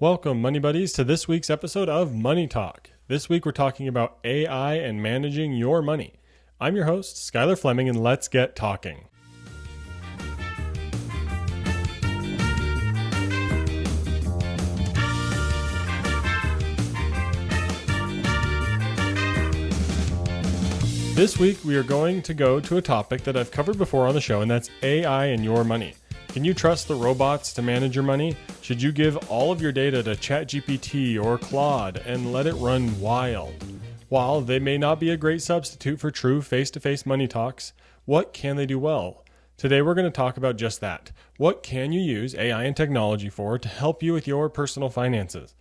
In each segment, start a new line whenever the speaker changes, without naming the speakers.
Welcome, Money Buddies, to this week's episode of Money Talk. This week we're talking about AI and managing your money. I'm your host, Skylar Fleming, and let's get talking. This week we are going to go to a topic that I've covered before on the show, and that's AI and your money. Can you trust the robots to manage your money? Should you give all of your data to ChatGPT or Claude and let it run wild? While they may not be a great substitute for true face-to-face money talks, what can they do well? Today we're going to talk about just that. What can you use AI and technology for to help you with your personal finances?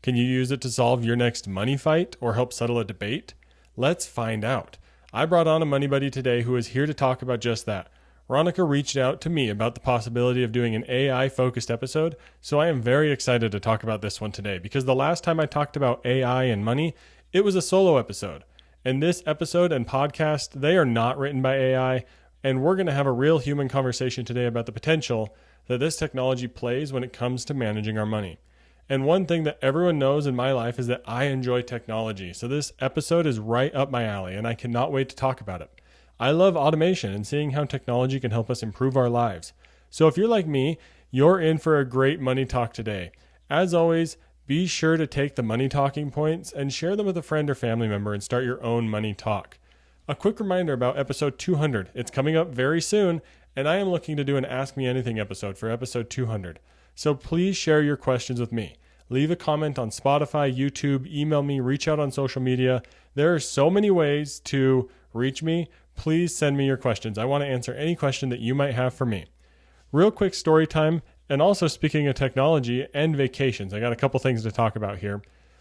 Can you use it to solve your next money fight or help settle a debate? Let's find out. I brought on a money buddy today who is here to talk about just that. Ronika reached out to me about the possibility of doing an AI-focused episode, so I am very excited to talk about this one today because the last time I talked about AI and money, it was a solo episode. And this episode and podcast, they are not written by AI, and we're going to have a real human conversation today about the potential that this technology plays when it comes to managing our money. And one thing that everyone knows in my life is that I enjoy technology, so this episode is right up my alley, and I cannot wait to talk about it. I love automation and seeing how technology can help us improve our lives. So if you're like me, you're in for a great money talk today. As always, be sure to take the money talking points and share them with a friend or family member and start your own money talk. A quick reminder about episode 200. It's coming up very soon, and I am looking to do an Ask Me Anything episode for episode 200. So please share your questions with me. Leave a comment on Spotify, YouTube, email me, reach out on social media. There are so many ways to reach me. Please send me your questions. I want to answer any question that you might have for me. Real quick story time, and also speaking of technology and vacations, I got a couple things to talk about here.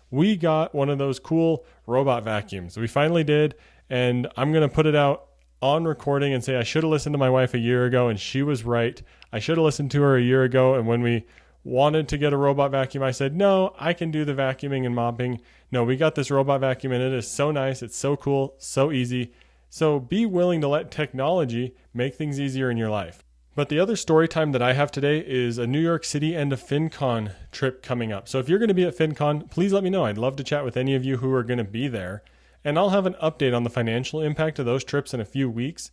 We got one of those cool robot vacuums. We finally did, and I'm going to put it out on recording and say I should have listened to my wife a year ago, and she was right. I should have listened to her a year ago, and when we wanted to get a robot vacuum, I said, no, I can do the vacuuming and mopping. No, we got this robot vacuum, and it is so nice. It's so cool, so easy. So be willing to let technology make things easier in your life. But the other story time that I have today is a New York City and a FinCon trip coming up. So if you're going to be at FinCon, please let me know. I'd love to chat with any of you who are going to be there. And I'll have an update on the financial impact of those trips in a few weeks.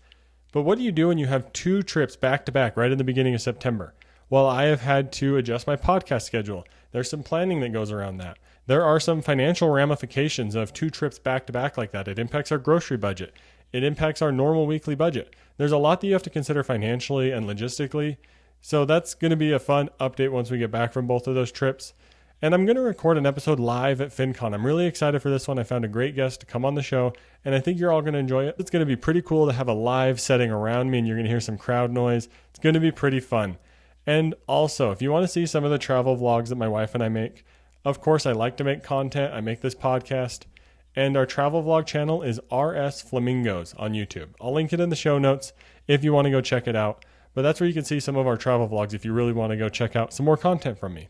But what do you do when you have two trips back to back right in the beginning of September? Well, I have had to adjust my podcast schedule. There's some planning that goes around that. There are some financial ramifications of two trips back to back like that. It impacts our grocery budget. It impacts our normal weekly budget. There's a lot that you have to consider financially and logistically. So that's going to be a fun update once we get back from both of those trips. And I'm going to record an episode live at FinCon. I'm really excited for this one. I found a great guest to come on the show, and I think you're all going to enjoy it. It's going to be pretty cool to have a live setting around me, and you're going to hear some crowd noise. It's going to be pretty fun. And also, if you want to see some of the travel vlogs that my wife and I make, of course, I like to make content. I make this podcast. And our travel vlog channel is RS Flamingos on YouTube. I'll link it in the show notes if you want to go check it out. But that's where you can see some of our travel vlogs if you really want to go check out some more content from me.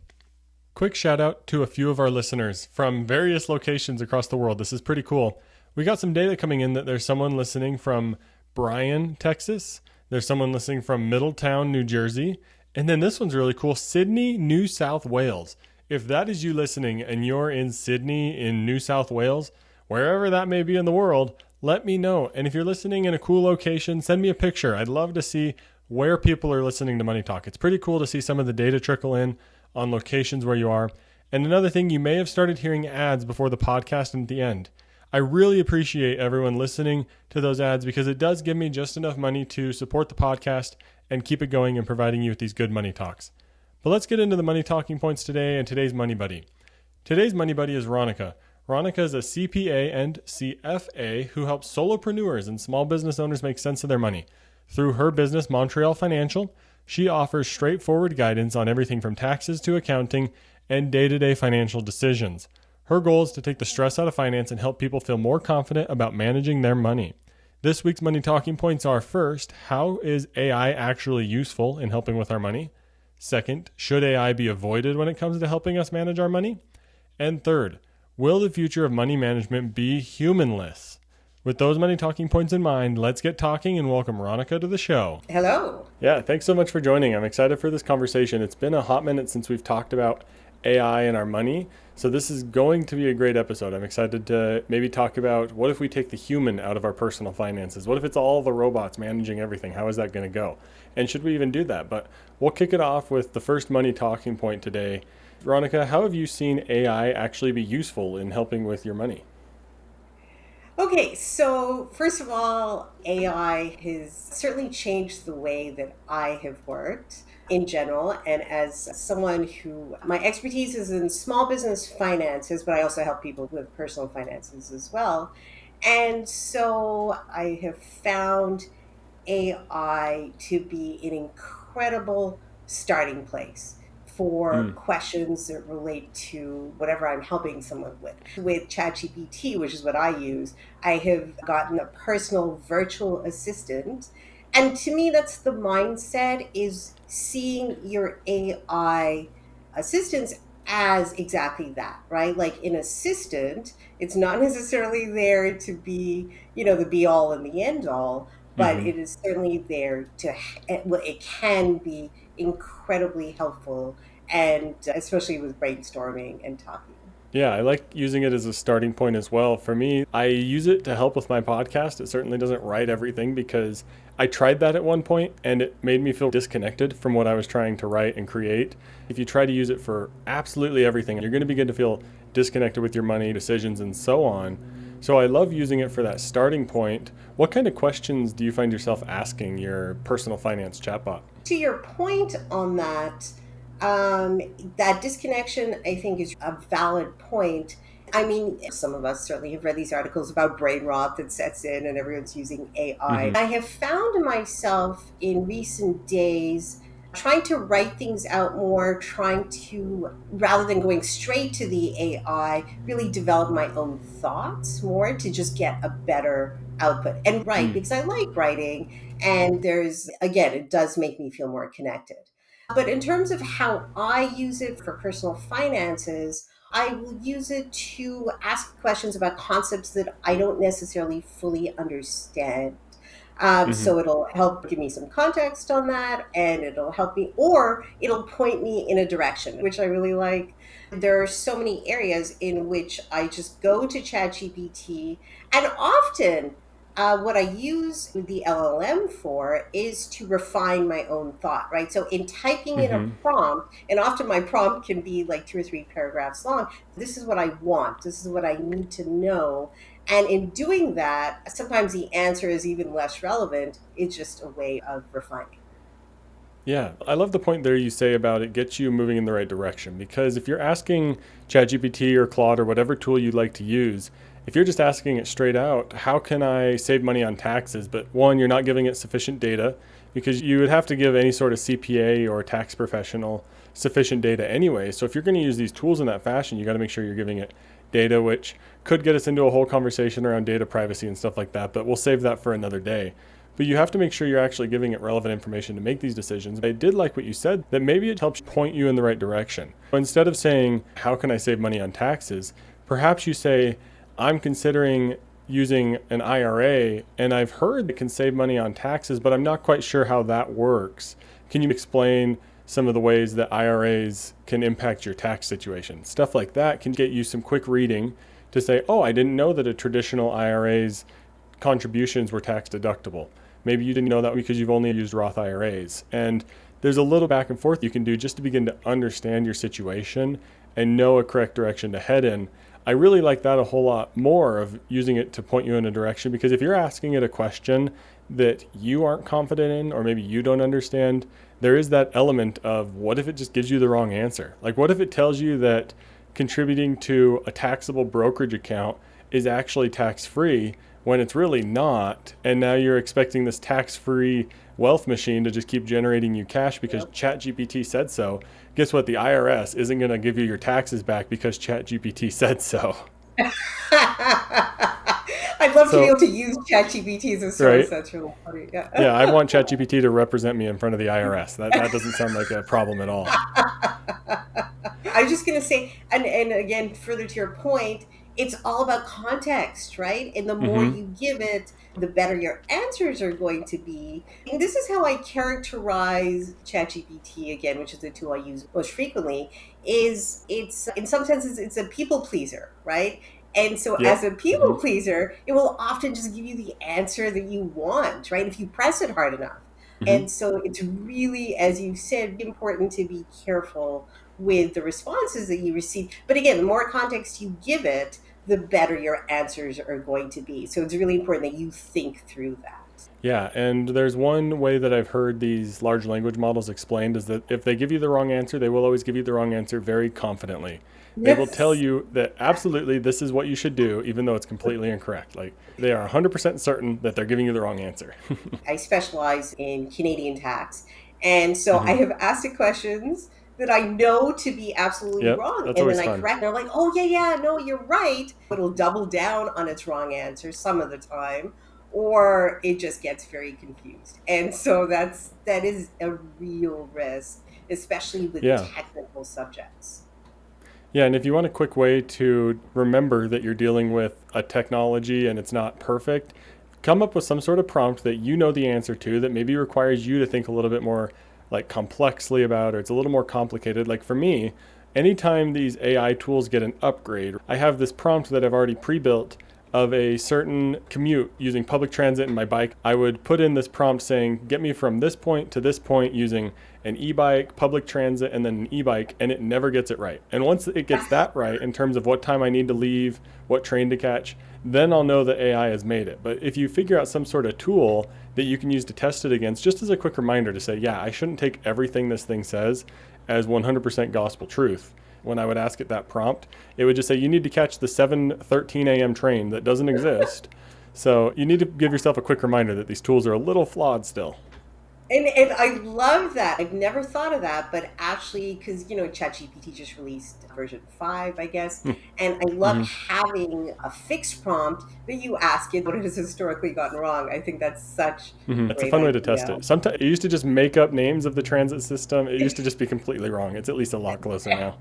Quick shout out to a few of our listeners from various locations across the world. This is pretty cool. We got some data coming in that there's someone listening from Bryan, Texas. There's someone listening from Middletown, New Jersey. And then this one's really cool, Sydney, New South Wales. If that is you listening and you're in Sydney in New South Wales, wherever that may be in the world, let me know. And if you're listening in a cool location, send me a picture. I'd love to see where people are listening to Money Talk. It's pretty cool to see some of the data trickle in on locations where you are. And another thing, you may have started hearing ads before the podcast and at the end. I really appreciate everyone listening to those ads because it does give me just enough money to support the podcast and keep it going and providing you with these good money talks. But let's get into the money talking points today and today's money buddy. Today's money buddy is Ronika. Ronika is a CPA and CFA who helps solopreneurs and small business owners make sense of their money. Through her business, Montreal Financial, she offers straightforward guidance on everything from taxes to accounting and day-to-day financial decisions. Her goal is to take the stress out of finance and help people feel more confident about managing their money. This week's money talking points are: first, how is AI actually useful in helping with our money? Second, should AI be avoided when it comes to helping us manage our money? And third, will the future of money management be humanless? With those money talking points in mind, let's get talking and welcome Ronika to the show.
Hello.
Yeah, thanks so much for joining. I'm excited for this conversation. It's been a hot minute since we've talked about AI and our money. So this is going to be a great episode. I'm excited to maybe talk about what if we take the human out of our personal finances? What if it's all the robots managing everything? How is that going to go? And should we even do that? But we'll kick it off with the first money talking point today. Ronika, how have you seen AI actually be useful in helping with your money?
Okay, so first of all, AI has certainly changed the way that I have worked in general. And as someone who, my expertise is in small business finances, but I also help people with personal finances as well. And so I have found AI to be an incredible starting place for
Mm.
questions that relate to whatever I'm helping someone with. With ChatGPT, which is what I use, I have gotten a personal virtual assistant. And to me, that's the mindset is seeing your AI assistants as exactly that, right? Like an assistant, it's not necessarily there to be, the be all and the end all, but
Mm-hmm.
it is certainly there to, well, it can be incredibly helpful, and especially with brainstorming and talking.
Yeah, I like using it as a starting point as well. For me, I use it to help with my podcast. It certainly doesn't write everything because I tried that at one point and it made me feel disconnected from what I was trying to write and create. If you try to use it for absolutely everything, you're going to begin to feel disconnected with your money decisions and so on. So I love using it for that starting point. What kind of questions do you find yourself asking your personal finance chatbot?
To your point on that, um, that disconnection, I think, is a valid point. I mean, some of us certainly have read these articles about brain rot that sets in and everyone's using AI.
Mm-hmm.
I have found myself in recent days trying to write things out more, trying to, rather than going straight to the AI, really develop my own thoughts more to just get a better output and write
Mm.
because I like writing. And there's, again, it does make me feel more connected. But in terms of how I use it for personal finances, I will use it to ask questions about concepts that I don't necessarily fully understand.
Mm-hmm.
So it'll help give me some context on that, and it'll help me, or it'll point me in a direction, which I really like. There are so many areas in which I just go to ChatGPT, and often what I use the LLM for is to refine my own thought, right? So in typing in a
Mm-hmm.
prompt, and often my prompt can be like 2 or 3 paragraphs long, this is what I want, this is what I need to know. And in doing that, sometimes the answer is even less relevant. It's just a way of refining.
Yeah, I love the point there you say about it gets you moving in the right direction because if you're asking ChatGPT or Claude or whatever tool you'd like to use, if you're just asking it straight out, how can I save money on taxes? But one, you're not giving it sufficient data because you would have to give any sort of CPA or tax professional sufficient data anyway. So if you're going to use these tools in that fashion, you got to make sure you're giving it data, which could get us into a whole conversation around data privacy and stuff like that, but we'll save that for another day. But you have to make sure you're actually giving it relevant information to make these decisions. I did like what you said, that maybe it helps point you in the right direction. Instead of saying, how can I save money on taxes? Perhaps you say, I'm considering using an IRA and I've heard it can save money on taxes, but I'm not quite sure how that works. Can you explain some of the ways that IRAs can impact your tax situation? Stuff like that can get you some quick reading to say, oh, I didn't know that a traditional IRA's contributions were tax deductible. Maybe you didn't know that because you've only used Roth IRAs. And there's a little back and forth you can do just to begin to understand your situation and know a correct direction to head in. I really like that a whole lot more of using it to point you in a direction because if you're asking it a question that you aren't confident in or maybe you don't understand, there is that element of what if it just gives you the wrong answer? Like, what if it tells you that contributing to a taxable brokerage account is actually tax free when it's really not. And now you're expecting this tax free wealth machine to just keep generating you cash because
Yep.
ChatGPT said so. Guess what? The IRS isn't going to give you your taxes back because ChatGPT said so.
I'd love to be
So,
able to use ChatGPT as a source.
right.
That's really funny.
Yeah, I
Yeah.
want ChatGPT to represent me in front of the IRS. That doesn't sound like a problem at all.
I was just going to say, and again, further to your point, it's all about context, right? And the more
Mm-hmm.
you give it, the better your answers are going to be. And this is how I characterize ChatGPT again, which is the tool I use most frequently, is it's in some senses it's a people pleaser, right? And so as
Yep.
a
Mm-hmm.
people pleaser, it will often just give you the answer that you want, right? If you press it hard enough.
Mm-hmm.
And so it's really, as you said, important to be careful with the responses that you receive. But again, the more context you give it, the better your answers are going to be. So it's really important that you think through that.
Yeah, and there's one way that I've heard these large language models explained is that if they give you the wrong answer, they will always give you the wrong answer very confidently. They will tell
Yes.
you that absolutely this is what you should do, even though it's completely incorrect. Like they are 100% certain that they're giving you the wrong answer.
I specialize in Canadian tax. And so I
Hmm.
have asked it questions that I know to be absolutely
Yep,
wrong.
that's
And then
always
I
fun.
correct. They're like, oh, yeah, yeah, no, you're right. It'll double down on its wrong answer some of the time, or it just gets very confused. And so that is a real risk, especially with
Yeah.
technical subjects.
Yeah, and if you want a quick way to remember that you're dealing with a technology and it's not perfect, come up with some sort of prompt that you know the answer to that maybe requires you to think a little bit more like complexly about, or it's a little more complicated. Like for me, anytime these AI tools get an upgrade, I have this prompt that I've already pre-built of a certain commute using public transit and my bike. I would put in this prompt saying, get me from this point to this point using an e-bike, public transit, and then an e-bike, and it never gets it right. And once it gets that right in terms of what time I need to leave, what train to catch, then I'll know that AI has made it. But if you figure out some sort of tool that you can use to test it against, just as a quick reminder to say, yeah, I shouldn't take everything this thing says as 100% gospel truth. When I would ask it that prompt, it would just say, you need to catch the 7:13 a.m. train that doesn't exist. So you need to give yourself a quick reminder that these tools are a little flawed still.
And I love that. I've never thought of that, but actually, because ChatGPT just released version 5, I guess, and I love
Mm-hmm.
having a fixed prompt that you ask it what it has historically gotten wrong. I think that's such
Mm-hmm.
a
That's a
great
fun way to test
idea.
it. Sometimes it used to just make up names of the transit system. It used to just be completely wrong. It's at least a lot closer now.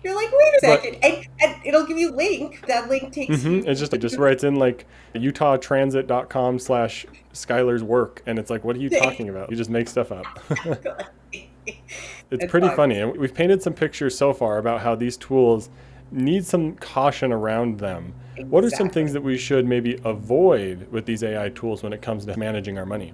You're like, wait a
But
second, and it'll give you a link. That link takes
it's
you
just it just
to
writes in like utahtransit.com/Skylar's work, and it's like, what are you talking about? You just make stuff up. It's
That's
pretty
fun.
funny, and we've painted some pictures so far about how these tools need some caution around them. What are some things
Exactly.
that we should maybe avoid with these AI tools when it comes to managing our money?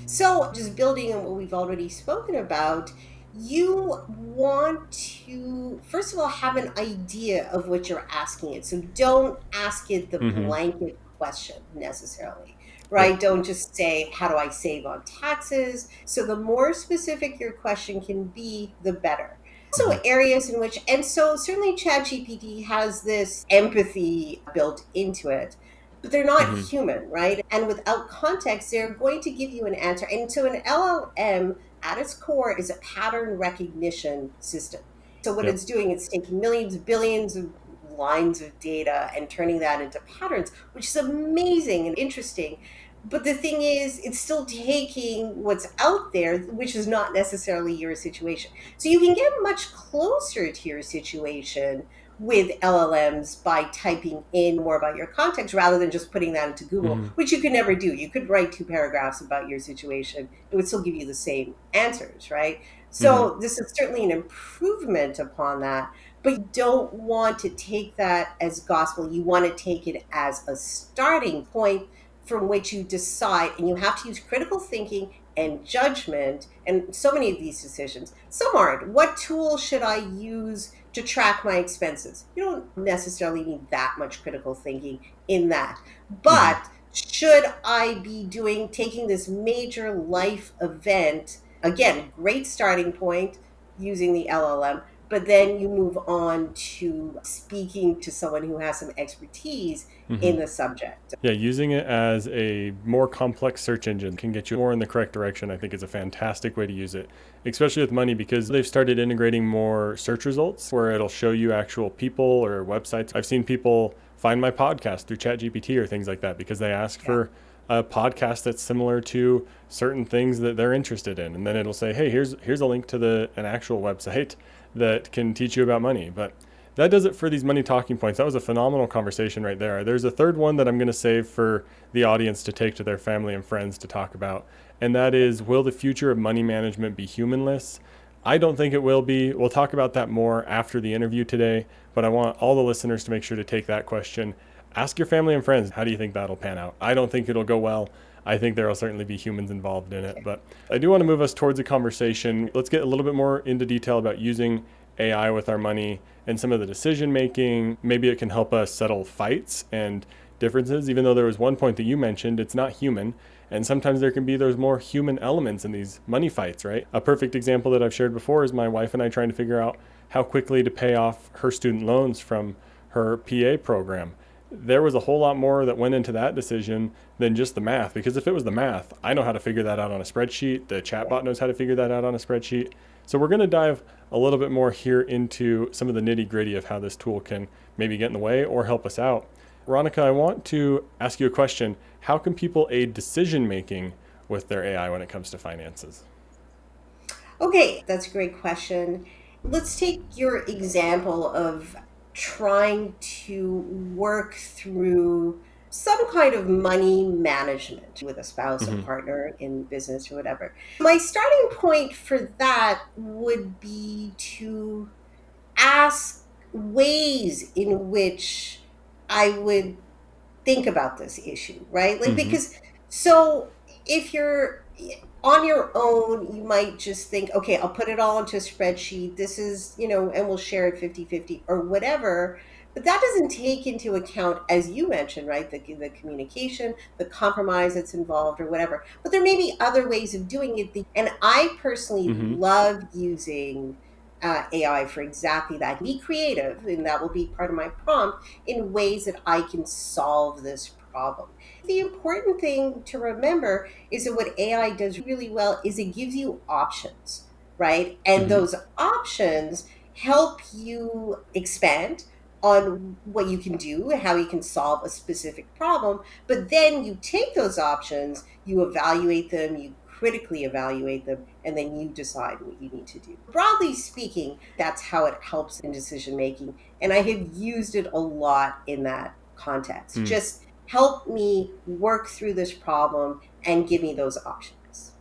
So, just building on what we've already spoken about, you want to, first of all, have an idea of what you're asking it. So, don't ask it the
Mm-hmm.
blanket question necessarily,
Yep.
right? Don't just say, how do I save on taxes? So, the more specific your question can be, the better.
Mm-hmm.
Also, areas in which, and so certainly ChatGPT has this empathy built into it, but they're not
Mm-hmm.
human, right? And without context, they're going to give you an answer. And so an LLM at its core is a pattern recognition system. So what
Yep.
it's doing, it's taking millions, billions of lines of data and turning that into patterns, which is amazing and interesting. But the thing is, it's still taking what's out there, which is not necessarily your situation. So you can get much closer to your situation with LLMs by typing in more about your context rather than just putting that into Google,
Mm-hmm.
which you could never do. You could write 2 paragraphs about your situation, it would still give you the same answers, right?
Mm-hmm.
So this is certainly an improvement upon that, but you don't want to take that as gospel. You want to take it as a starting point from which you decide, and you have to use critical thinking and judgment. And so many of these decisions, some aren't. What tool should I use to track my expenses? You don't necessarily need that much critical thinking in that.
Mm-hmm.
But should I be taking this major life event? Again, great starting point using the LLM, but then you move on to speaking to someone who has some expertise
Mm-hmm.
in the subject.
Yeah, using it as a more complex search engine can get you more in the correct direction. I think is a fantastic way to use it, especially with money because they've started integrating more search results where it'll show you actual people or websites. I've seen people find my podcast through ChatGPT or things like that because they ask
Yeah.
for a podcast that's similar to certain things that they're interested in, and then it'll say, "Hey, here's a link to an actual website that can teach you about money." But that does it for these money talking points. That was a phenomenal conversation right there. There's a third one that I'm going to save for the audience to take to their family and friends to talk about. And that is, will the future of money management be humanless? I don't think it will be. We'll talk about that more after the interview today, but I want all the listeners to make sure to take that question. Ask your family and friends, how do you think that'll pan out? I don't think it'll go well. I think there will certainly be humans involved in it, but I do want to move us towards a conversation. Let's get a little bit more into detail about using AI with our money and some of the decision making. Maybe it can help us settle fights and differences, even though there was one point that you mentioned, it's not human. And sometimes there can be those more human elements in these money fights, right? A perfect example that I've shared before is my wife and I trying to figure out how quickly to pay off her student loans from her PA program. There was a whole lot more that went into that decision than just the math, because if it was the math, I know how to figure that out on a spreadsheet. The chatbot knows how to figure that out on a spreadsheet. So we're going to dive a little bit more here into some of the nitty gritty of how this tool can maybe get in the way or help us out. Ronika, I want to ask you a question. How can people aid decision making with their AI when it comes to finances?
Okay, that's a great question. Let's take your example of trying to work through some kind of money management with a spouse, a
Mm-hmm.
partner in business, or whatever. My starting point for that would be to ask ways in which I would think about this issue, right? Like,
Mm-hmm.
because so if you're on your own, you might just think, okay, I'll put it all into a spreadsheet. This is, and we'll share it 50-50 or whatever. But that doesn't take into account, as you mentioned, right, the communication, the compromise that's involved or whatever. But there may be other ways of doing it. And I personally
Mm-hmm.
love using AI for exactly that. Be creative, and that will be part of my prompt in ways that I can solve this problem. The important thing to remember is that what AI does really well is it gives you options, right? And
Mm-hmm.
those options help you expand on what you can do, how you can solve a specific problem. But then you take those options, you evaluate them, you critically evaluate them, and then you decide what you need to do. Broadly speaking, that's how it helps in decision making. And I have used it a lot in that context.
Mm.
Just help me work through this problem and give me those options.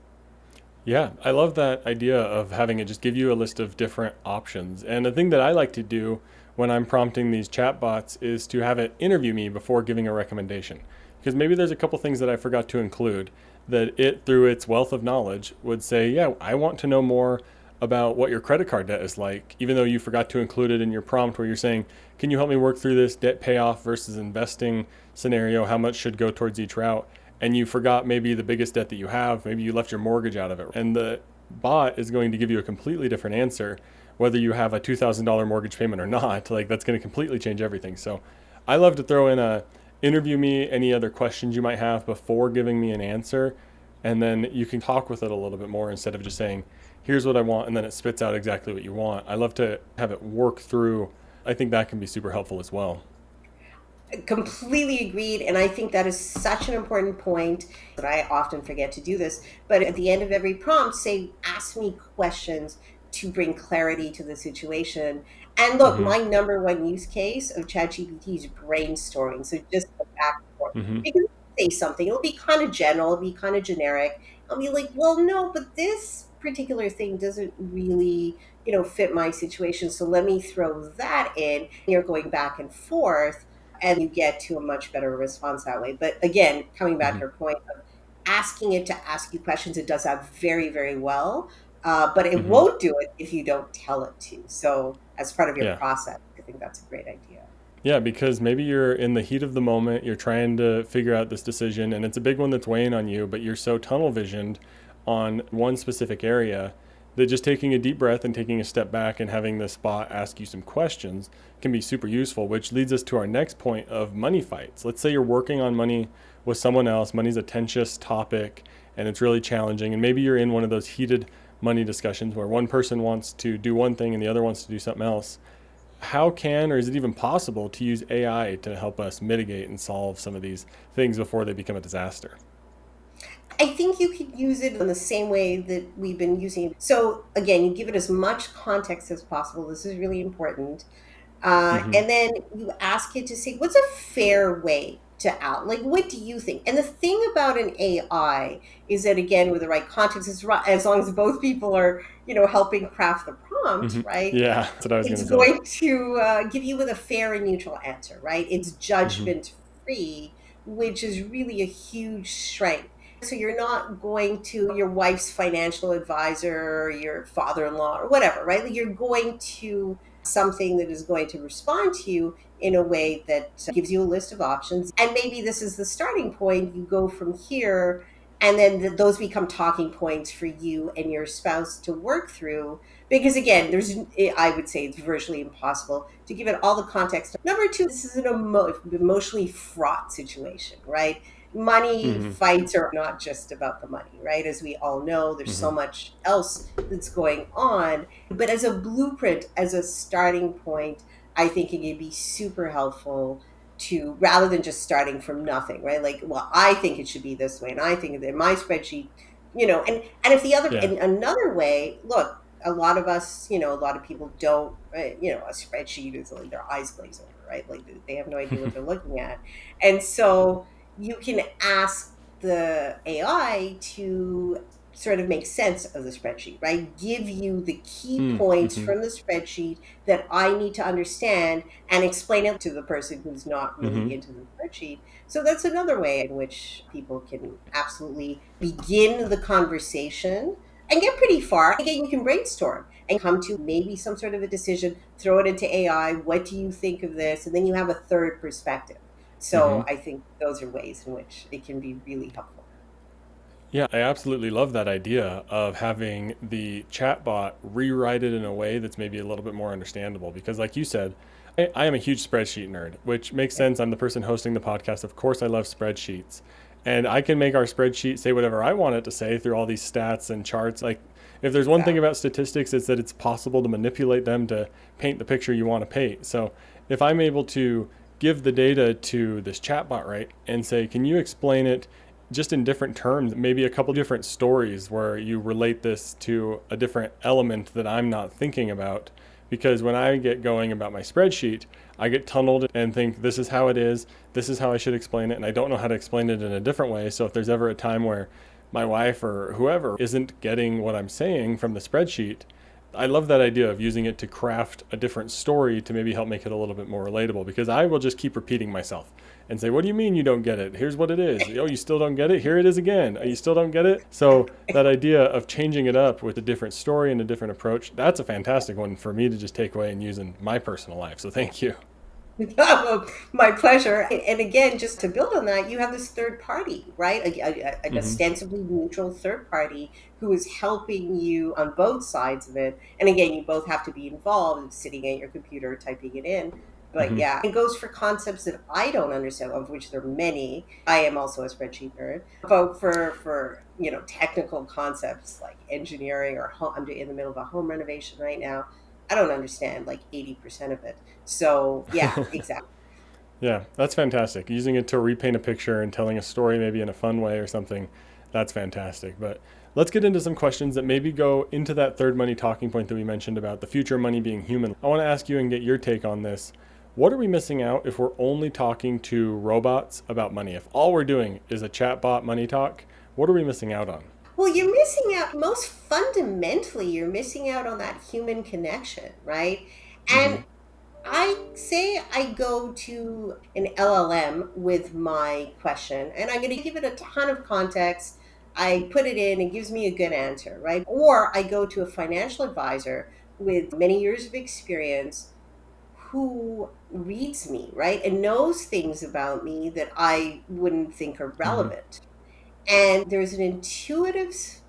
Yeah, I love that idea of having it just give you a list of different options. And the thing that I like to do when I'm prompting these chatbots is to have it interview me before giving a recommendation. Because maybe there's a couple things that I forgot to include that it, through its wealth of knowledge, would say, yeah, I want to know more about what your credit card debt is like, even though you forgot to include it in your prompt where you're saying, can you help me work through this debt payoff versus investing scenario? How much should go towards each route? And you forgot maybe the biggest debt that you have, maybe you left your mortgage out of it. And the bot is going to give you a completely different answer, whether you have a $2,000 mortgage payment or not. Like, that's going to completely change everything. So I love to throw in a interview me, any other questions you might have before giving me an answer. And then you can talk with it a little bit more instead of just saying, here's what I want, and then it spits out exactly what you want. I love to have it work through. I think that can be super helpful as well.
Completely agreed. And I think that is such an important point that I often forget to do this. But at the end of every prompt, say, ask me questions to bring clarity to the situation. And look,
Mm-hmm.
my number one use case of ChatGPT is brainstorming. So just the back and forth.
Mm-hmm.
Because it'll say something, it'll be kind of general, it'll be kind of generic. I'll be like, well, no, but this particular thing doesn't really, fit my situation. So let me throw that in. You're going back and forth and you get to a much better response that way. But again, coming back
Mm-hmm.
to your point of asking it to ask you questions, it does that very, very well. But it
Mm-hmm.
won't do it if you don't tell it to. So, as part of your
Yeah.
process, I think that's a great idea.
Yeah, because maybe you're in the heat of the moment, you're trying to figure out this decision, and it's a big one that's weighing on you, but you're so tunnel visioned on one specific area that just taking a deep breath and taking a step back and having the spot ask you some questions can be super useful, which leads us to our next point of money fights. Let's say you're working on money with someone else, money's a tenuous topic, and it's really challenging, and maybe you're in one of those heated money discussions where one person wants to do one thing and the other wants to do something else. How can, or is it even possible to use AI to help us mitigate and solve some of these things before they become a disaster?
I think you could use it in the same way that we've been using it. So, again, you give it as much context as possible. This is really important.
Mm-hmm.
And then you ask it to say, what's a fair way to out? Like, what do you think? And the thing about an AI is that, again, with the right context, as long as both people are, helping craft the prompt,
Mm-hmm.
right?
Yeah, that's what I was going
It's
to say.
going to give you with a fair and neutral answer, right? It's
Mm-hmm.
judgment free, which is really a huge strength. So you're not going to your wife's financial advisor or your father-in-law or whatever, right? Like, you're going to something that is going to respond to you in a way that gives you a list of options. And maybe this is the starting point. You go from here, and then those become talking points for you and your spouse to work through. Because again, I would say it's virtually impossible to give it all the context. Number two, this is an emotionally fraught situation, right? Money
Mm-hmm.
fights are not just about the money, right? As we all know, there's
Mm-hmm.
so much else that's going on. But as a blueprint, as a starting point, I think it can be super helpful to, rather than just starting from nothing, right? Like, well, I think it should be this way, and I think that my spreadsheet, and if the other,
Yeah.
in another way, look, a lot of us, a lot of people don't, a spreadsheet is like their eyes glaze over, right? Like they have no idea what they're looking at. And so you can ask the AI to sort of make sense of the spreadsheet, right? Give you the key points
Mm-hmm.
from the spreadsheet that I need to understand and explain it to the person who's not
Mm-hmm.
really into the spreadsheet. So that's another way in which people can absolutely begin the conversation and get pretty far. Again, you can brainstorm and come to maybe some sort of a decision, throw it into AI. What do you think of this? And then you have a third perspective.
Mm-hmm.
So I think those are ways in which it can be really helpful.
Yeah, I absolutely love that idea of having the chatbot rewrite it in a way that's maybe a little bit more understandable. Because, like you said, I am a huge spreadsheet nerd, which makes sense. I'm the person hosting the podcast. Of course, I love spreadsheets. And I can make our spreadsheet say whatever I want it to say through all these stats and charts. Like, if there's one thing
Exactly.
about statistics, it's that it's possible to manipulate them to paint the picture you want to paint. So, if I'm able to give the data to this chatbot, right, and say, can you explain it just in different terms, maybe a couple different stories where you relate this to a different element that I'm not thinking about. Because when I get going about my spreadsheet, I get tunneled and think, this is how it is, this is how I should explain it, and I don't know how to explain it in a different way. So if there's ever a time where my wife or whoever isn't getting what I'm saying from the spreadsheet, I love that idea of using it to craft a different story to maybe help make it a little bit more relatable, because I will just keep repeating myself and say, what do you mean you don't get it? Here's what it is. Oh, you still don't get it? Here it is again. Oh, you still don't get it? So that idea of changing it up with a different story and a different approach, that's a fantastic one for me to just take away and use in my personal life. So thank you.
My pleasure. And again, just to build on that, you have this third party, right? An
Mm-hmm.
ostensibly neutral third party who is helping you on both sides of it. And again, you both have to be involved in sitting at your computer, typing it in. But
Mm-hmm.
yeah, it goes for concepts that I don't understand, of which there are many. I am also a spreadsheet nerd. But for technical concepts like engineering or home, I'm in the middle of a home renovation right now. I don't understand like 80% of it. So yeah, exactly.
Yeah, that's fantastic. Using it to repaint a picture and telling a story maybe in a fun way or something, that's fantastic. But let's get into some questions that maybe go into that third money talking point that we mentioned about the future of money being human. I want to ask you and get your take on this. What are we missing out if we're only talking to robots about money? If all we're doing is a chatbot money talk, what are we missing out on?
Well, you're missing out, most fundamentally, you're missing out on that human connection, right?
Mm-hmm.
And I say I go to an LLM with my question and I'm going to give it a ton of context. I put it in, it gives me a good answer, right? Or I go to a financial advisor with many years of experience who reads me, right? And knows things about me that I wouldn't think are
Mm-hmm.
relevant. And there's an intuitive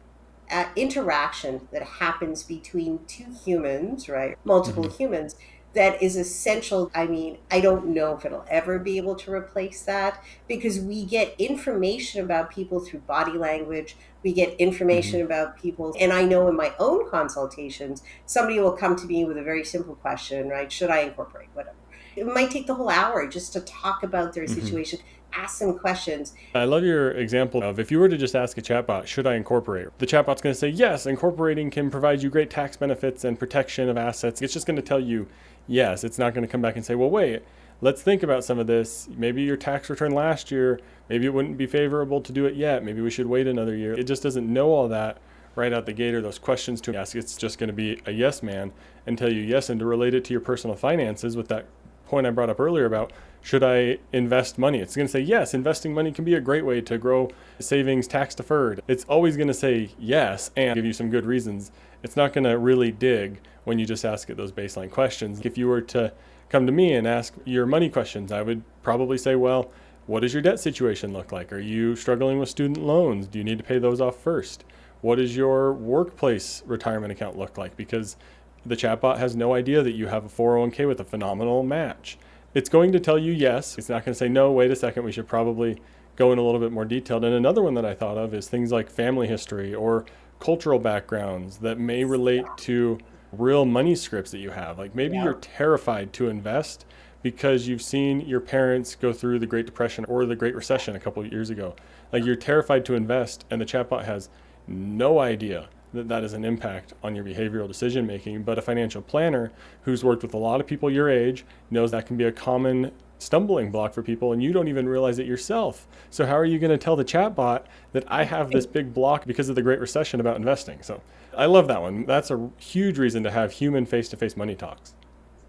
interaction that happens between two humans, right? Multiple
Mm-hmm.
humans, that is essential. I mean, I don't know if it'll ever be able to replace that because we get information about people through body language, We get information about people. And I know in my own consultations, somebody will come to me with a very simple question, right? Should I incorporate? Whatever. It might take the whole hour just to talk about their situation, ask them questions.
I love your example of if you were to just ask a chatbot, should I incorporate? The chatbot's going to say, yes, incorporating can provide you great tax benefits and protection of assets. It's just going to tell you yes. It's not going to come back and say, well, wait, let's think about some of this. Maybe your tax return last year, maybe it wouldn't be favorable to do it yet. Maybe we should wait another year. It just doesn't know all that right out the gate or those questions to ask. It's just going to be a yes man and tell you yes. And to relate it to your personal finances with that point I brought up earlier about should I invest money? It's going to say, yes, investing money can be a great way to grow savings tax deferred. It's always going to say yes and give you some good reasons. It's not going to really dig when you just ask it those baseline questions. If you were to come to me and ask your money questions, I would probably say, well, what does your debt situation look like? Are you struggling with student loans? Do you need to pay those off first? What does your workplace retirement account look like? Because the chatbot has no idea that you have a 401k with a phenomenal match. It's going to tell you yes. It's not going to say, no, wait a second, we should probably go in a little bit more detailed. And another one that I thought of is things like family history or cultural backgrounds that may relate to real money scripts that you have. Like maybe you're terrified to invest because you've seen your parents go through the Great Depression or the Great Recession a couple of years ago. Like you're terrified to invest and the chatbot has no idea that is an impact on your behavioral decision making. But a financial planner who's worked with a lot of people your age knows that can be a common stumbling block for people and you don't even realize it yourself. So how are you going to tell the chatbot that I have this big block because of the Great Recession about investing? So I love that one. That's a huge reason to have human face-to-face money talks.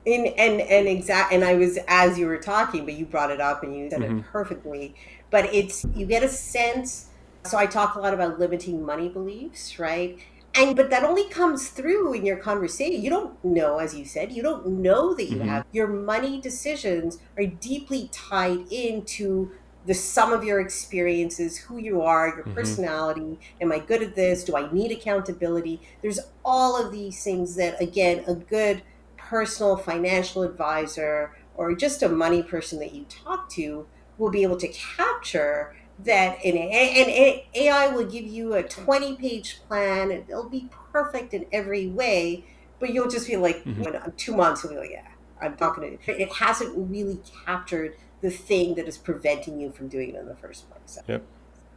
And I was, as you were talking, but you brought it up and you said it perfectly, but you get a sense. So I talk a lot about limiting money beliefs, right? But that only comes through in your conversation. You don't know, as you said, you don't know that you have. Your money decisions are deeply tied into the sum of your experiences, who you are, your personality. Am I good at this? Do I need accountability? There's all of these things that, again, a good personal financial advisor or just a money person that you talk to will be able to capture that. And AI will give you a 20-page plan. It'll be perfect in every way, but you'll just be like, in 2 months, you'll be like, yeah, I'm not going to. It hasn't really captured the thing that is preventing you from doing it in the first place.
Yep.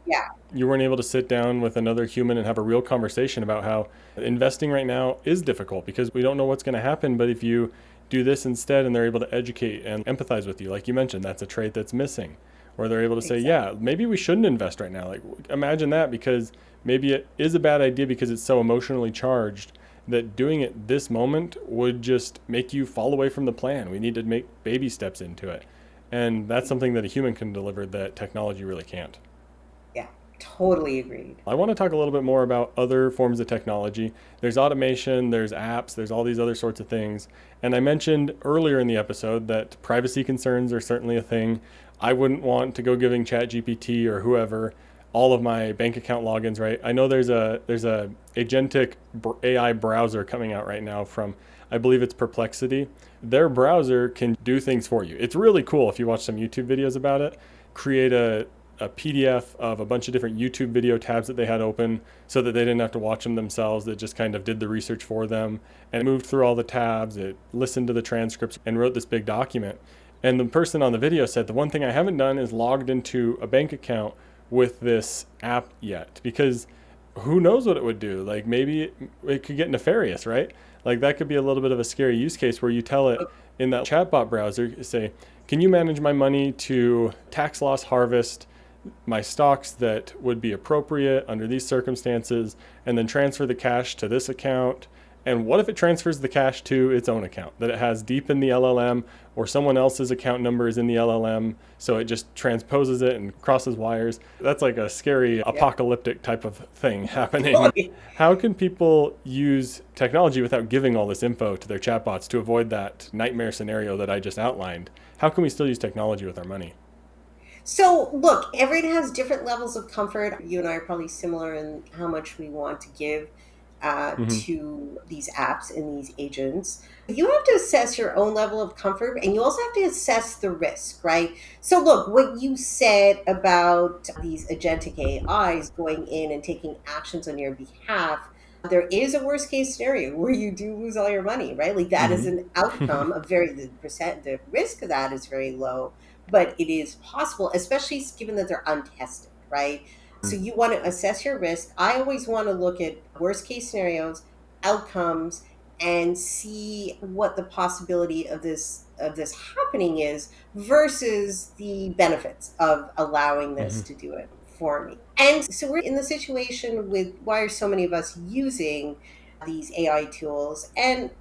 Yeah.
You weren't able to sit down with another human and have a real conversation about how investing right now is difficult because we don't know what's going to happen. But if you do this instead and they're able to educate and empathize with you, like you mentioned, that's a trait that's missing. Or they're able to say, yeah, maybe we shouldn't invest right now. Like imagine that, because maybe it is a bad idea because it's so emotionally charged that doing it this moment would just make you fall away from the plan. We need to make baby steps into it. And that's something that a human can deliver that technology really can't.
Yeah, totally agreed.
I want to talk a little bit more about other forms of technology. There's automation, there's apps, there's all these other sorts of things. And I mentioned earlier in the episode that privacy concerns are certainly a thing. I wouldn't want to go giving ChatGPT or whoever all of my bank account logins, right? I know there's a agentic AI browser coming out right now from, I believe it's Perplexity. Their browser can do things for you. It's really cool if you watch some YouTube videos about it. Create a PDF of a bunch of different YouTube video tabs that they had open so that they didn't have to watch them themselves. It just kind of did the research for them and moved through all the tabs. It listened to the transcripts and wrote this big document. And the person on the video said, the one thing I haven't done is logged into a bank account with this app yet, because who knows what it would do? Like maybe it could get nefarious, right? Like that could be a little bit of a scary use case where you tell it in that chatbot browser, say, can you manage my money to tax loss harvest my stocks that would be appropriate under these circumstances, and then transfer the cash to this account? And what if it transfers the cash to its own account that it has deep in the LLM, or someone else's account number is in the LLM, so it just transposes it and crosses wires? That's like a scary apocalyptic type of thing happening. How can people use technology without giving all this info to their chatbots to avoid that nightmare scenario that I just outlined? How can we still use technology with our money?
So look, everyone has different levels of comfort. You and I are probably similar in how much we want to give.
Hmm.
to these apps and these agents. You have to assess your own level of comfort, and you also have to assess the risk, right? So, look, what you said about these agentic AIs going in and taking actions on your behalf, there is a worst case scenario where you do lose all your money, right? Like that is
Hmm.
an outcome. The risk of that is very low, but it is possible, especially given that they're untested, right? So you want to assess your risk. I always want to look at worst case scenarios, outcomes, and see what the possibility of this happening is versus the benefits of allowing this
Hmm.
to do it for me. And so we're in the situation with why are so many of us using these AI tools? And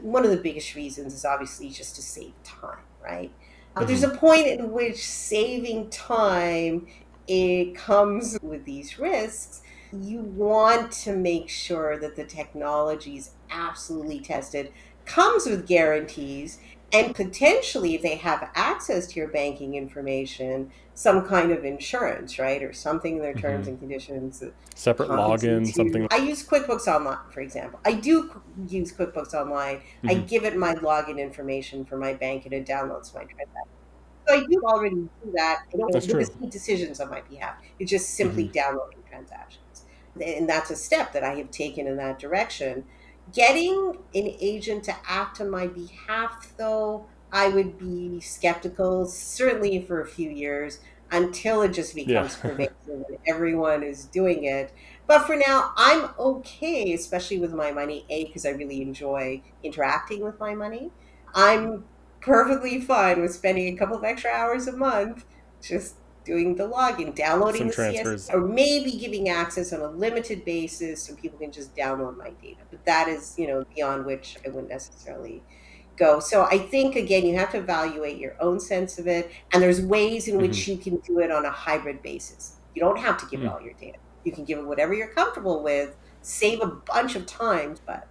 one of the biggest reasons is obviously just to save time, right? But there's
Hmm.
a point in which saving time, it comes with these risks. You want to make sure that the technology is absolutely tested, comes with guarantees, and potentially, if they have access to your banking information, some kind of insurance, right? Or something in their terms
Hmm.
and conditions that
Separate login,
compensates you.
something.
I use QuickBooks Online, for example. I do use QuickBooks Online. I
Hmm.
give it my login information for my bank and it downloads my transaction. So I do already do that. I don't
That's
make
true.
any decisions on my behalf. It's just simply
Hmm.
downloading transactions. And that's a step that I have taken in that direction. Getting an agent to act on my behalf, though, I would be skeptical, certainly for a few years, until it just
Yeah.
becomes pervasive and everyone is doing it. But for now, I'm okay, especially with my money, A, because I really enjoy interacting with my money. I'm perfectly fine with spending a couple of extra hours a month just doing the login, downloading
Some
the CS,
transfers.
or maybe giving access on a limited basis so people can just download my data. But that is, beyond which I wouldn't necessarily go. So I think again, you have to evaluate your own sense of it, and there's ways in
Hmm.
which you can do it on a hybrid basis. You don't have to give it
Mm.
all your data. You can give it whatever you're comfortable with, save a bunch of time, but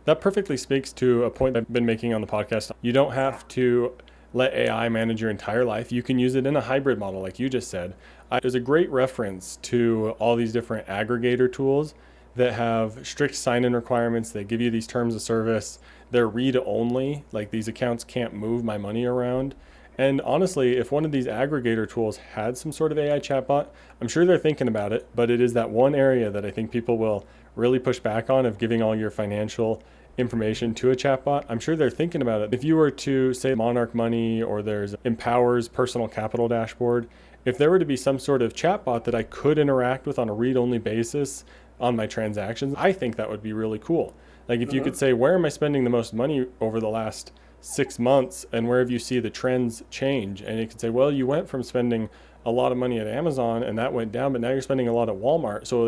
That perfectly speaks to a point I've been making on the podcast. You don't have to let AI manage your entire life. You can use it in a hybrid model, like you just said. There's a great reference to all these different aggregator tools that have strict sign-in requirements. They give you these terms of service. They're read only, like these accounts can't move my money around. And honestly, if one of these aggregator tools had some sort of AI chatbot, I'm sure they're thinking about it, but it is that one area that I think people will really push back on of giving all your financial information to a chatbot. I'm sure they're thinking about it. If you were to say Monarch Money or there's Empower's personal capital dashboard, if there were to be some sort of chatbot that I could interact with on a read-only basis on my transactions, I think that would be really cool. Like if you could
mhm.
say, where am I spending the most money over the last 6 months, and where have you see the trends change? And you could say, well, you went from spending a lot of money at Amazon and that went down, but now you're spending a lot at Walmart. So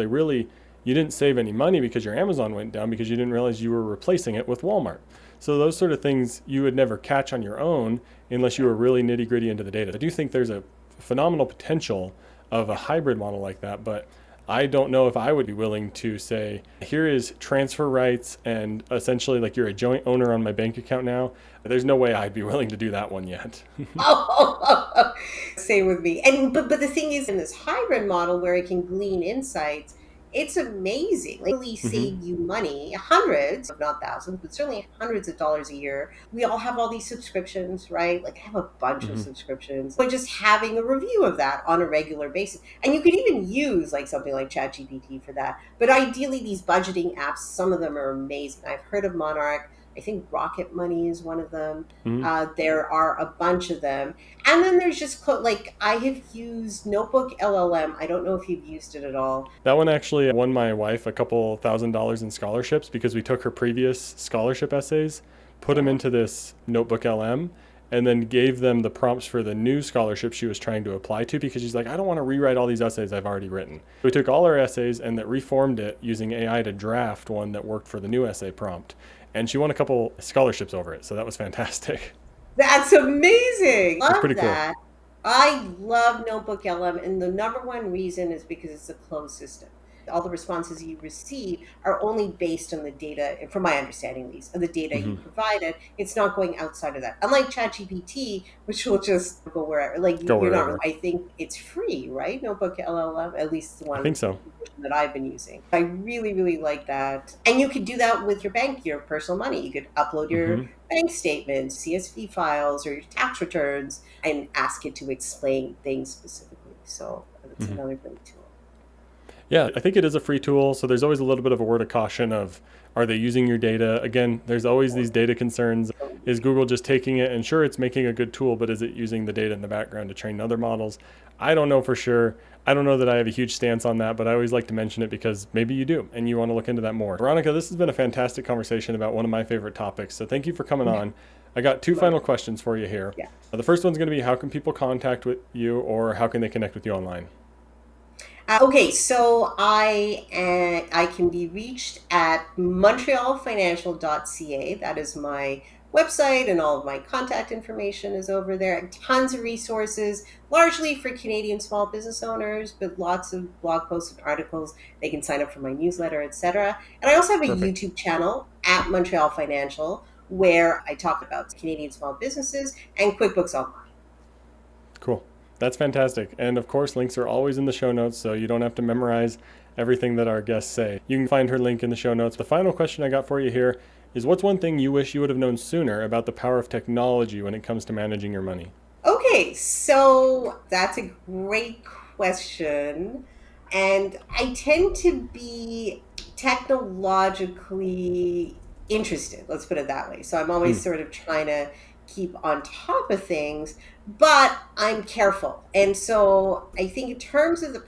you didn't save any money because your Amazon went down because you didn't realize you were replacing it with Walmart. So those sort of things you would never catch on your own unless you
Yeah,
were really nitty gritty into the data. I do think there's a phenomenal potential of a
yeah.
hybrid model like that, but I don't know if I would be willing to say, here is transfer rights and essentially like you're a joint owner on my bank account now. There's no way I'd be willing to do that one yet.
Oh, same with me. And but the thing is, in this hybrid model where it can glean insights, it's amazing. Like, really
Hmm.
save you money, hundreds, if not thousands, but certainly hundreds of dollars a year. We all have all these subscriptions, right? Like I have a bunch of
Hmm.
subscriptions. But just having a review of that on a regular basis. And you could even use like something like ChatGPT for that. But ideally these budgeting apps, some of them are amazing. I've heard of Monarch. I think Rocket Money is one of them.
Hmm.
There are a bunch of them. And then there's just like I have used Notebook LLM. I don't know if you've used it at all.
That one actually won my wife a couple $1,000s in scholarships because we took her previous scholarship essays, put them
Yeah.
into this Notebook LM, and then gave them the prompts for the new scholarship she was trying to apply to because she's like, I don't want to rewrite all these essays I've already written. We took all our essays and that reformed it using AI to draft one that worked for the new essay prompt. And she won a couple scholarships over it. So that was fantastic.
That's amazing.
It's
Love
pretty cool.
that. I love Notebook LM, and the number one reason is because it's a closed system. all the responses you receive are only based on the data, from my understanding at least, of the data you provided. It's not going outside of that. Unlike ChatGPT, which will just go wherever. Like
Go
you're not,
wherever.
I think it's free, right? Notebook LLM, at least the
I think
one
so.
that I've been using. I really, really like that. And you could do that with your bank, your personal money. You could upload your bank statements, CSV files, or your tax returns, and ask it to explain things specifically. So that's another great tool.
Yeah, I think it is a free tool. So there's always a little bit of a word of caution of, are they using your data? Again, there's always these data concerns. Is Google just taking it and sure, it's making a good tool, but is it using the data in the background to train other models? I don't know for sure. I don't know that I have a huge stance on that, but I always like to mention it because maybe you do and you want to look into that more. Ronika, this has been a fantastic conversation about one of my favorite topics. So thank you for coming on. I got two final questions for you here.
Yeah.
The first one's going to be, how can people contact with you, or how can they connect with you online?
Okay, so I can be reached at montrealfinancial.ca. That is my website, and all of my contact information is over there. Tons of resources, largely for Canadian small business owners, but lots of blog posts and articles. They can sign up for my newsletter, etc. And I also have a
Perfect.
YouTube channel at Montreal Financial where I talk about Canadian small businesses and QuickBooks Online.
Cool. That's fantastic. And of course, links are always in the show notes, so you don't have to memorize everything that our guests say. You can find her link in the show notes. The final question I got for you here is, what's one thing you wish you would have known sooner about the power of technology when it comes to managing your money?
Okay, so that's a great question. And I tend to be technologically interested, let's put it that way. So I'm always sort of trying to keep on top of things, but I'm careful. And so I think in terms of the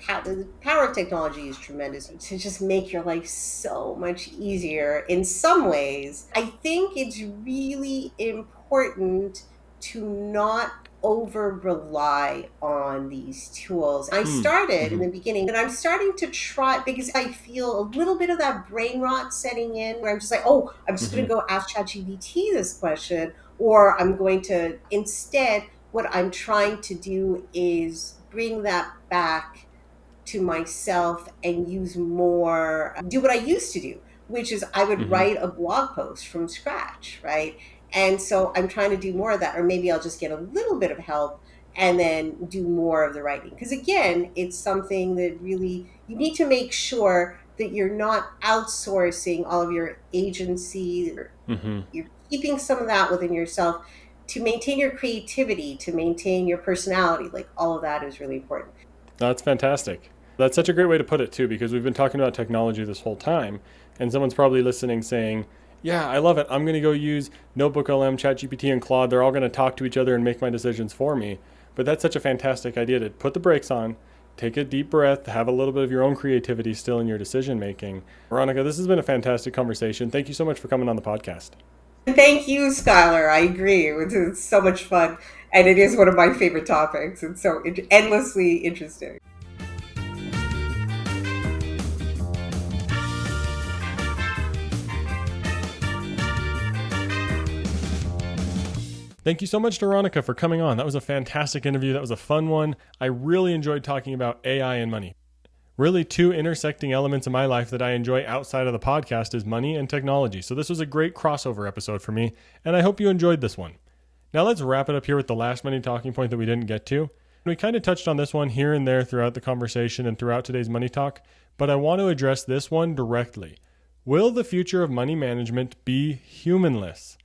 power of technology is tremendous to just make your life so much easier in some ways. I think it's really important to not over rely on these tools. I started in the beginning, and I'm starting to try, because I feel a little bit of that brain rot setting in where I'm just like, oh, I'm just going to go ask ChatGPT this question, or I'm going to instead, what I'm trying to do is bring that back to myself and use more, do what I used to do, which is I would write a blog post from scratch, right? And so I'm trying to do more of that, or maybe I'll just get a little bit of help and then do more of the writing. Because again, it's something that really, you need to make sure that you're not outsourcing all of your agency. You're keeping some of that within yourself to maintain your creativity, to maintain your personality. Like all of that is really important.
That's fantastic. That's such a great way to put it too, because we've been talking about technology this whole time, and someone's probably listening saying, yeah, I love it. I'm going to go use Notebook LM, ChatGPT, and Claude. They're all going to talk to each other and make my decisions for me. But that's such a fantastic idea to put the brakes on, take a deep breath, have a little bit of your own creativity still in your decision making. Ronika, this has been a fantastic conversation. Thank you so much for coming on the podcast.
Thank you, Skylar. I agree. It's so much fun. And it is one of my favorite topics. It's so endlessly interesting.
Thank you so much to Ronika for coming on. That was a fantastic interview. That was a fun one. I really enjoyed talking about AI and money. Really, two intersecting elements in my life that I enjoy outside of the podcast is money and technology. So this was a great crossover episode for me, and I hope you enjoyed this one. Now let's wrap it up here with the last money talking point that we didn't get to. We kind of touched on this one here and there throughout the conversation and throughout today's money talk, but I want to address this one directly. Will the future of money management be humanless?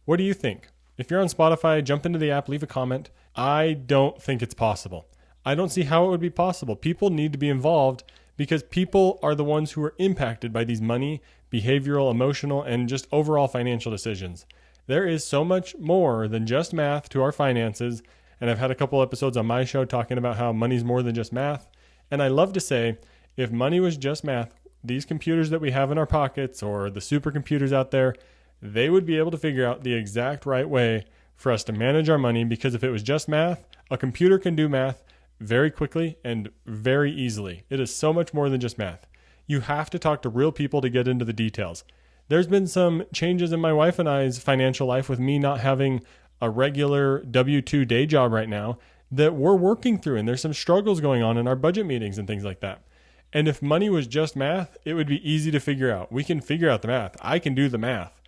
What do you think? If you're on Spotify, jump into the app, leave a comment. I don't think it's possible. I don't see how it would be possible. People need to be involved because people are the ones who are impacted by these money, behavioral, emotional, and just overall financial decisions. There is so much more than just math to our finances, and I've had a couple episodes on my show talking about how money's more than just math. And I love to say, if money was just math, these computers that we have in our pockets or the supercomputers out there, they would be able to figure out the exact right way for us to manage our money, because if it was just math, a computer can do math very quickly and very easily. It is so much more than just math. You have to talk to real people to get into the details. There's been some changes in my wife and I's financial life with me not having a regular W-2 day job right now that we're working through, and there's some struggles going on in our budget meetings and things like that. And if money was just math, it would be easy to figure out. We can figure out the math. I can do the math.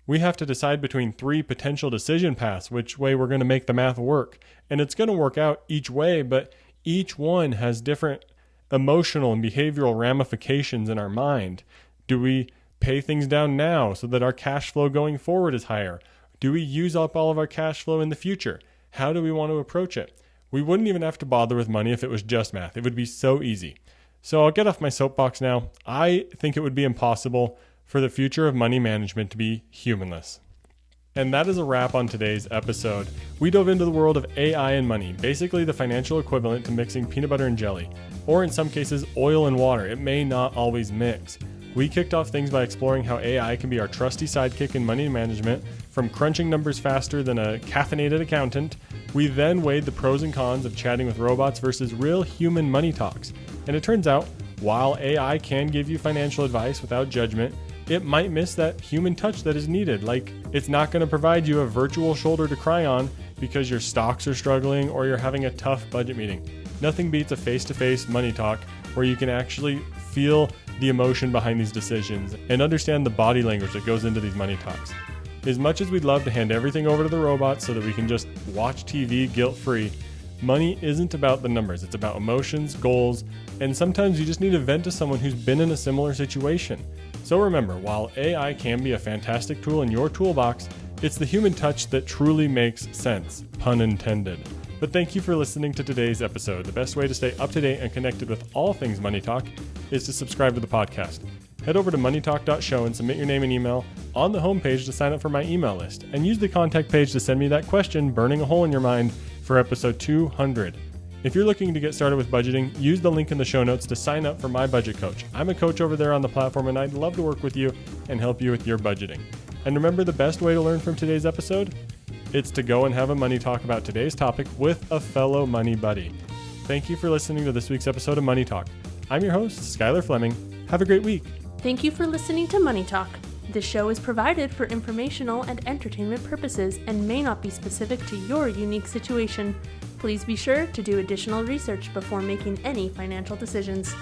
We have to decide between 3 potential decision paths, which way we're going to make the math work. And it's going to work out each way, but each one has different emotional and behavioral ramifications in our mind. Do we pay things down now so that our cash flow going forward is higher? Do we use up all of our cash flow in the future? How do we want to approach it? We wouldn't even have to bother with money if it was just math. It would be so easy. So I'll get off my soapbox now. I think it would be impossible for the future of money management to be humanless. And that is a wrap on today's episode. We dove into the world of AI and money, basically the financial equivalent to mixing peanut butter and jelly, or in some cases, oil and water. It may not always mix. We kicked off things by exploring how AI can be our trusty sidekick in money management, from crunching numbers faster than a caffeinated accountant. We then weighed the pros and cons of chatting with robots versus real human money talks. And it turns out, while AI can give you financial advice without judgment, it might miss that human touch that is needed. Like, it's not going to provide you a virtual shoulder to cry on because your stocks are struggling or you're having a tough budget meeting. Nothing beats a face-to-face money talk where you can actually feel the emotion behind these decisions and understand the body language that goes into these money talks. As much as we'd love to hand everything over to the robots so that we can just watch TV guilt-free, money isn't about the numbers. It's about emotions, goals, and sometimes you just need to vent to someone who's been in a similar situation. So remember, while AI can be a fantastic tool in your toolbox, it's the human touch that truly makes sense, pun intended. But thank you for listening to today's episode. The best way to stay up to date and connected with all things Money Talk is to subscribe to the podcast. Head over to moneytalk.show and submit your name and email on the homepage to sign up for my email list, and use the contact page to send me that question burning a hole in your mind for episode 200. If you're looking to get started with budgeting, use the link in the show notes to sign up for my budget coach. I'm a coach over there on the platform, and I'd love to work with you and help you with your budgeting. And remember, the best way to learn from today's episode? It's to go and have a money talk about today's topic with a fellow money buddy. Thank you for listening to this week's episode of Money Talk. I'm your host, Skylar Fleming. Have a great week.
Thank you for listening to Money Talk. This show is provided for informational and entertainment purposes and may not be specific to your unique situation. Please be sure to do additional research before making any financial decisions.